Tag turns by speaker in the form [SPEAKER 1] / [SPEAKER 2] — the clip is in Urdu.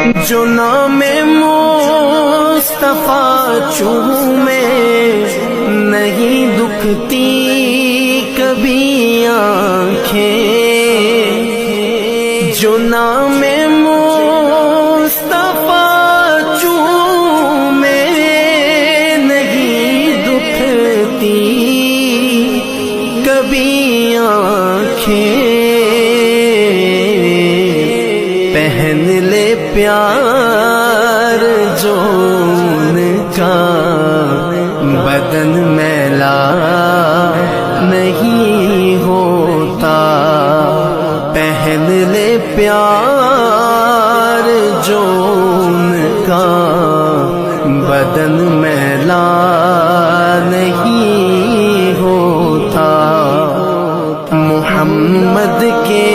[SPEAKER 1] جو نام مصطفیٰ چومے نہیں دکھتی کبھی آنکھیں، جو نام مصطفیٰ چومے نہیں دکھتی کبھی آنکھیں، پہن لے پیار جو ان کا بدن میلا نہیں ہوتا، پہن لے پیار جو ان کا بدن میلا نہیں ہوتا، محمد کے